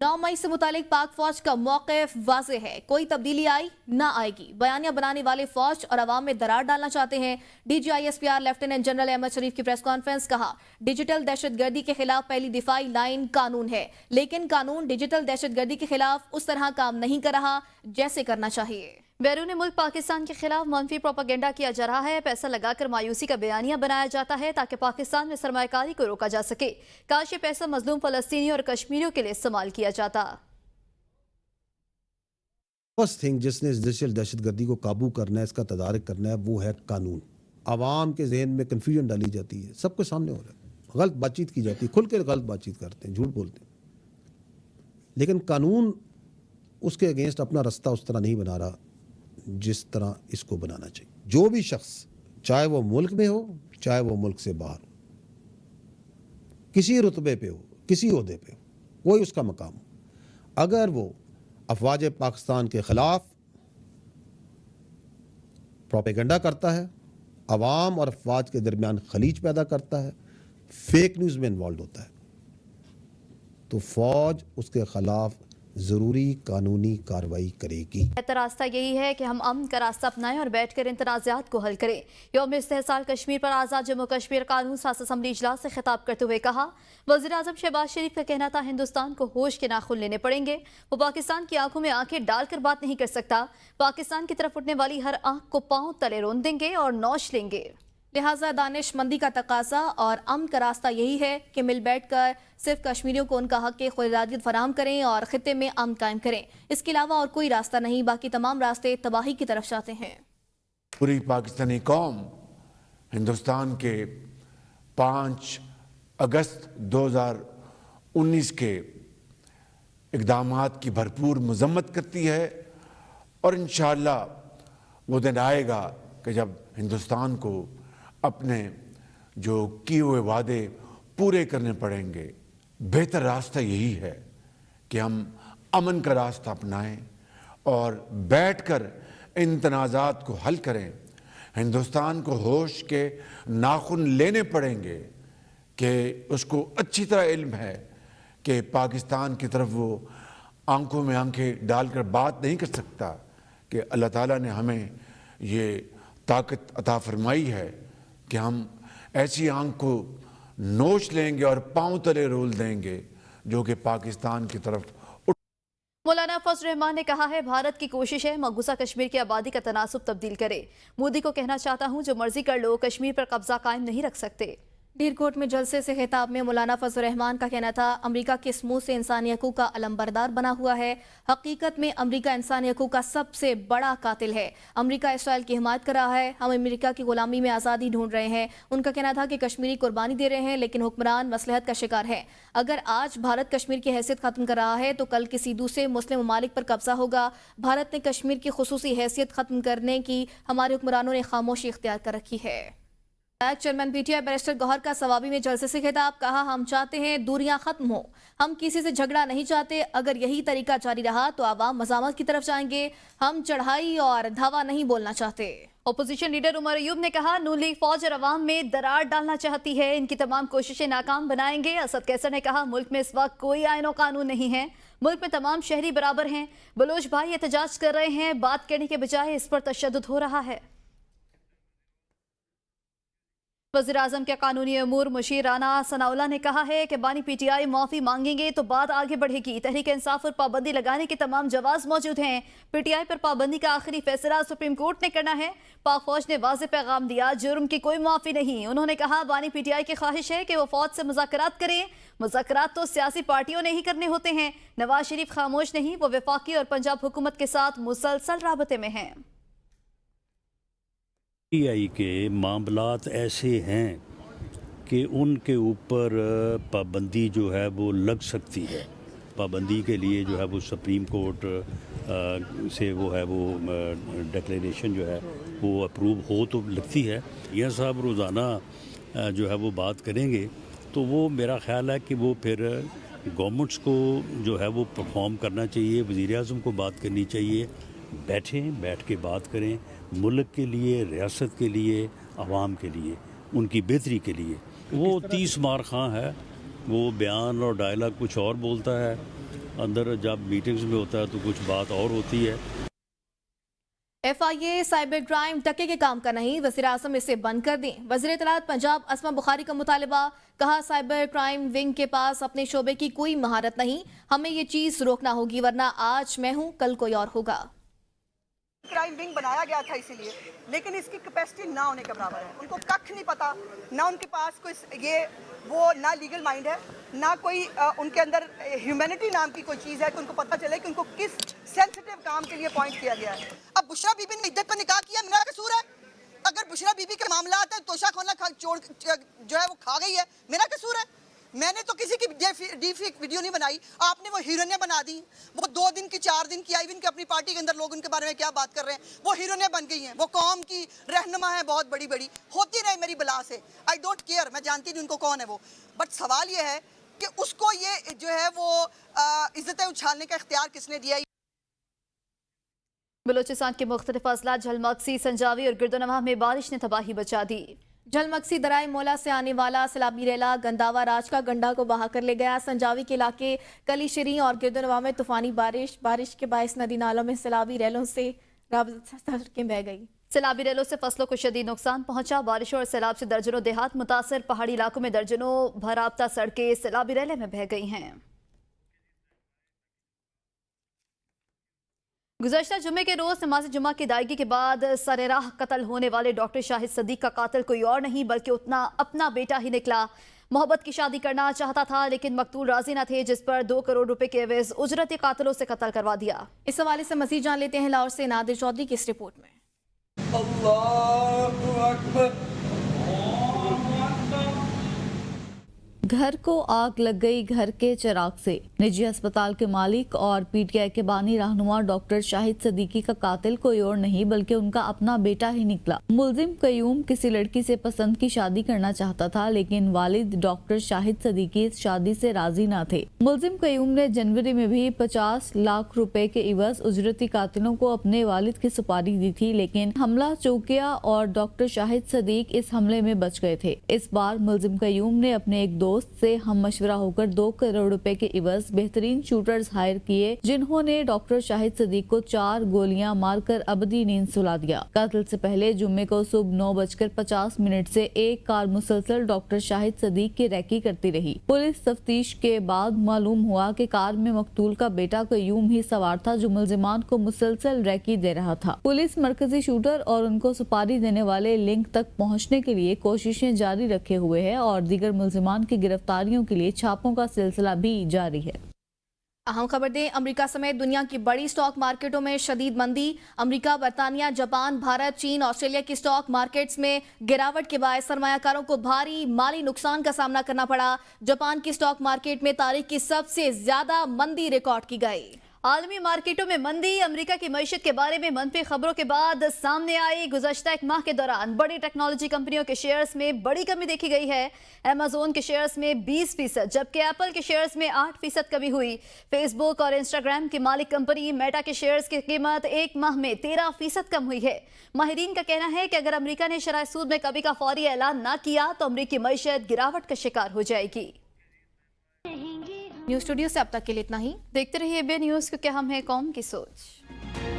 9 मई से मुतालिक पाक फौज का मौक़िफ़ वाज़ेह है, कोई तब्दीली आई ना आएगी। बयानिया बनाने वाले फौज और अवाम में दरार डालना चाहते हैं। DGISPR लेफ्टिनेंट जनरल अहमद शरीफ की प्रेस कॉन्फ्रेंस। कहा, डिजिटल दहशतगर्दी के खिलाफ पहली दिफाई लाइन कानून है, लेकिन कानून डिजिटल दहशतगर्दी के खिलाफ उस तरह काम नहीं कर रहा जैसे करना चाहिए। बैरून मुल्क पाकिस्तान के खिलाफ मनफी प्रोपेगेंडा किया जा रहा है। पैसा लगाकर मायूसी का बयानिया बनाया जाता है ताकि पाकिस्तान में सरमायाकारी को रोका जा सके। काश ये पैसा मजलूम फलस्तीनी और कश्मीरियों के लिए इस्तेमाल किया जाता। फर्स्ट थिंग जिसने इस डिजिटल दहशतगर्दी को काबू करना है, इसका तदारक करना है, वो है कानून। आवाम के जहन में कन्फ्यूजन डाली जाती है, सबके सामने हो रहा है, गलत बातचीत की जाती है, खुल के गलत बातचीत करते हैं, झूठ बोलते हैं, लेकिन कानून उसके अगेंस्ट अपना रास्ता उस तरह नहीं बना रहा जिस तरह इसको बनाना चाहिए। जो भी शख्स, चाहे वो मुल्क में हो चाहे वो मुल्क से बाहर हो, किसी रुतबे पे हो, किसी ओहदे पे हो, कोई उसका मकाम हो, अगर वो अफवाज पाकिस्तान के खिलाफ प्रोपेगेंडा करता है, अवाम और अफवाज के दरमियान खलीज पैदा करता है, फेक न्यूज़ में इन्वॉल्व होता है, तो फौज उसके खिलाफ जरूरी कानूनी कार्रवाई करेगी। बेहतर रास्ता यही है कि हम अमन का रास्ता अपनाएं और बैठकर इन तनाज़ात को हल करें। यौम इस्तेहसाल कश्मीर पर आज़ाद जम्मू कश्मीर कानून साज असम्बली इजलास से खिताब करते हुए कहा, वज़ीर आज़म शहबाज शरीफ का कहना था हिंदुस्तान को होश के नाखून लेने पड़ेंगे। वो पाकिस्तान की आंखों में आंखें डालकर बात नहीं कर सकता। पाकिस्तान की तरफ उठने वाली हर आंख को पांव तले रोन देंगे और नौश लेंगे। लिहाजा दानिशमंदी का तकाजा और अमन का रास्ता यही है कि मिल बैठ कर सिर्फ कश्मीरियों को उनका हक खुदरादियत फराहम करें और खित्ते में अमन कायम करें। इसके अलावा और कोई रास्ता नहीं, बाकी तमाम रास्ते तबाही की तरफ जाते हैं। पूरी पाकिस्तानी कौम हिंदुस्तान के 5 अगस्त 2019 के इक़दामात की भरपूर मज़म्मत करती है और इंशाअल्लाह वो दिन आएगा कि जब हिंदुस्तान को अपने जो किए हुए वादे पूरे करने पड़ेंगे। बेहतर रास्ता यही है कि हम अमन का रास्ता अपनाएं और बैठकर इन तनाज़ात को हल करें। हिंदुस्तान को होश के नाखून लेने पड़ेंगे कि उसको अच्छी तरह इल्म है कि पाकिस्तान की तरफ वो आंखों में आंखें डालकर बात नहीं कर सकता, कि अल्लाह ताला ने हमें ये ताकत अता फरमाई है कि हम ऐसी आंख को नोच लेंगे और पांव तले रोल देंगे जो कि पाकिस्तान की तरफ। मौलाना फजल रहमान ने कहा है, भारत की कोशिश है मकबूजा कश्मीर की आबादी का तनासुब तब्दील करे। मोदी को कहना चाहता हूं, जो मर्जी कर लो, कश्मीर पर कब्जा कायम नहीं रख सकते। ढीरकोट में जलसे से खिताब में मौलाना फजल रहमान का कहना था, अमरीका किस मुंह से इंसानी हकूक का अलंबरदार बना हुआ है। हकीकत में अमरीका इंसानी हकूक का सबसे बड़ा कातिल है। अमरीका इसराइल की हिमायत कर रहा है। हम अमरीका की गुलामी में आज़ादी ढूंढ रहे हैं। उनका कहना था कि कश्मीरी कुर्बानी दे रहे हैं, लेकिन हुक्मरान मसलहत का शिकार है। अगर आज भारत कश्मीर की हैसियत खत्म कर रहा है तो कल किसी दूसरे मुस्लिम ममालिक पर कब्जा होगा। भारत ने कश्मीर की खुसूसी हैसियत खत्म करने की हमारे हुक्मरानों ने खामोशी इख्तियार कर रखी है। चेयरमैन PTI बैरिस्टर गौहर का सवाबी में जलसे से खिताब। कहा, हम चाहते हैं दूरियां खत्म हो, हम किसी से झगड़ा नहीं चाहते। अगर यही तरीका जारी रहा तो आवाम मज़ामत की तरफ जाएंगे। हम चढ़ाई और धावा नहीं बोलना चाहते। अपोजिशन लीडर उमर अयूब ने कहा, नून लीग फौज और अवाम में दरार डालना चाहती है, इनकी तमाम कोशिशें नाकाम बनाएंगे। असद कैसर ने कहा, मुल्क में इस वक्त कोई आईन और कानून नहीं है, मुल्क में तमाम शहरी बराबर हैं। बलोच भाई एहतजाज कर रहे हैं, बात करने के बजाय इस पर तशद्दुद हो रहा है। वज़ीर आज़म के कानूनी अमूर मुशीर राना सनाउल्लाह ने कहा है कि बानी PTI माफ़ी मांगेंगे तो बात आगे बढ़ेगी। तहरीक इंसाफ पर पाबंदी लगाने के तमाम जवाब मौजूद हैं। PTI पर पाबंदी का आखिरी फैसला सुप्रीम कोर्ट ने करना है। पाक फौज ने वाज़ेह पैगाम दिया, जुर्म की कोई माफ़ी नहीं। उन्होंने कहा, बानी PTI की ख्वाहिश है कि वो फौज से मुज़ाकरात करें। मुज़ाकरात तो सियासी पार्टियों ने ही करने होते हैं। नवाज शरीफ खामोश नहीं, वो वफाकी और पंजाब हुकूमत के साथ मुसलसल राबते में हैं। PTI के मामलात ऐसे हैं कि उनके ऊपर पाबंदी जो है वो लग सकती है। पाबंदी के लिए जो है वो सुप्रीम कोर्ट से वो है वो डिक्लेरेशन जो है वो अप्रूव हो तो लगती है। यह साहब रोज़ाना जो है वो बात करेंगे तो वो मेरा ख्याल है कि वो फिर गवर्नमेंट्स को जो है वो परफॉर्म करना चाहिए। वज़ीर आज़म को बात करनी चाहिए, बैठ के बात करें, मुल्क के लिए, रियासत के लिए, आवाम के लिए, उनकी बेहतरी के लिए। वो 30 मार खां है, वो बयान और डायलॉग कुछ और बोलता है अंदर जब मीटिंग्स में होता है तो कुछ बात और होती है। FIA साइबर क्राइम टके के काम का नहीं, वज़ीर आज़म इसे बंद कर दें। वज़ीर इत्तलात पंजाब असमा बुखारी का मुतालबा, कहा साइबर क्राइम विंग के पास अपने शोबे की कोई महारत नहीं, हमें ये चीज़ रोकना होगी, वरना आज मैं हूँ कल कोई और होगा। क्राइम विंग बनाया गया था इसीलिए, लेकिन इसकी कैपेसिटी ना होने के बराबर है। उनको कख नहीं पता, ना उनके पास कोई ये वो ना लीगल माइंड है, ना कोई उनके अंदर ह्यूमैनिटी नाम की कोई चीज़ है कि उनको पता चले कि उनको किस सेंसिटिव काम के लिए अपॉइंट किया गया है। अब बुशरा बीबी ने इद्दत पर निकाह किया, मेरा कसूर है? अगर बुशरा बीबी के मामला आता है तोशा खाना छोड़ जो है वो खा गई है, मेरा कसूर है? मैंने तो किसी की डीफेक वीडियो नहीं बनाई, आपने वो हीरोइनें बना दी। वो 2 दिन की 4 दिन की आई विन के अपनी पार्टी के अंदर लोग उनके बारे में क्या बात कर रहे हैं, वो हीरोइनें बन गई हैं, वो कौम की रहनुमा है बहुत बड़ी बड़ी, होती रहे मेरी बला से, आई डोंट केयर, मैं जानती नहीं उनको कौन है वो। बट सवाल ये है कि उसको ये जो है वो इज्जतें उछालने का इख्तियार किसने दिया? बलूचिस्तान के मुख्तलिफ अजला झलमक्सी, संजावी और गिरदोनवाह में बारिश ने तबाही मचा दी। झलमक्सी दराई मोला से आने वाला सैलाबी रेला गंदावा राज का गंडा को बहा कर ले गया। संजावी के इलाके कली शरी और गिरदोनवाह में तूफानी बारिश के बायस नदी नालों में सैलाबी रेलों से सड़कें बह गई। सैलाबी रेलों से फसलों को शदीद नुकसान पहुंचा। बारिशों और सैलाब से दर्जनों देहात मुतासर, पहाड़ी इलाकों में दर्जनों भराबता सड़कें सैलाबी रेले में बह गई हैं। गुज़श्ता जुमे के रोज नमाज जुमा की अदायगी के बाद सरेराह कत्ल होने वाले डॉक्टर शाहिद सदीक का कातिल कोई और नहीं बल्कि अपना बेटा ही निकला। मोहब्बत की शादी करना चाहता था लेकिन मकतूल राजी न थे, जिस पर 2 करोड़ रुपए के एवज उजरती कातिलों से कत्ल करवा दिया। इस हवाले से मजीद जान लेते हैं लाहौर से नादिर चौधरी की इस रिपोर्ट में। अल्लाहु अकबर। घर को आग लग गई घर के चिराग से। निजी अस्पताल के मालिक और PTI के बानी रहनुमा डॉक्टर शाहिद सदीकी का कातिल कोई और नहीं बल्कि उनका अपना बेटा ही निकला। मुलजिम कयूम किसी लड़की से पसंद की शादी करना चाहता था लेकिन वालिद डॉक्टर शाहिद सदीकी इस शादी से राजी न थे। मुलजिम कयूम ने जनवरी में भी 50 लाख रुपए के इवज उजरती कातिलों को अपने वालिद की सुपारी दी थी, लेकिन हमला चौकिया और डॉक्टर शाहिद सदीक इस हमले में बच गए थे। इस बार मुलजिम कयूम ने अपने एक दोस्त से हम मशवरा होकर 2 करोड़ रुपए के इवज बेहतरीन शूटर्स हायर किए, जिन्होंने डॉक्टर शाहिद सदीक को 4 गोलियां मारकर अबदी नींद सुला दिया। कत्ल से पहले जुम्मे को सुबह 9:50 से एक कार मुसलसल डॉक्टर शाहिद सदीक की रैकी करती रही। पुलिस तफ्तीश के बाद मालूम हुआ कि कार में मकतूल का बेटा कयूम ही सवार था जो मुलजिमान को मुसलसल रैकी दे रहा था। पुलिस मरकजी शूटर और उनको सुपारी देने वाले लिंक तक पहुँचने के लिए कोशिशें जारी रखे हुए है और दीगर मुलजिमान की गिरफ्तारियों के लिए छापों का सिलसिला भी जारी है। अहम खबर दें, अमेरिका समेत दुनिया की बड़ी स्टॉक मार्केटों में शदीद मंदी। अमेरिका, बरतानिया, जापान, भारत, चीन, ऑस्ट्रेलिया की स्टॉक मार्केट्स में गिरावट के बाद सरमायाकारों को भारी माली नुकसान का सामना करना पड़ा। जापान की स्टॉक मार्केट में तारीख की सबसे ज्यादा मंदी रिकॉर्ड की गई। आलमी मार्केटों में मंदी। अमेरिका की मईशत के बारे में मनफी खबरों के बाद सामने आई। गुज़श्ता एक माह के दौरान बड़ी टेक्नोलॉजी कंपनियों के शेयर्स में बड़ी कमी देखी गई है। अमेज़न के शेयर्स में 20%, जबकि एप्पल के शेयर्स में 8% कमी हुई। फेसबुक और इंस्टाग्राम की मालिक कंपनी मेटा के शेयर्स की कीमत एक माह में 13% कम हुई है। माहिरीन का कहना है कि अगर अमेरिका ने शरह सूद में कमी का फौरी ऐलान न किया तो अमेरिकी मईशत गिरावट का शिकार हो जाएगी। न्यूज़ स्टूडियो से अब तक के लिए इतना ही। देखते रहिए बे न्यूज़, क्योंकि हम हैं कौम की सोच।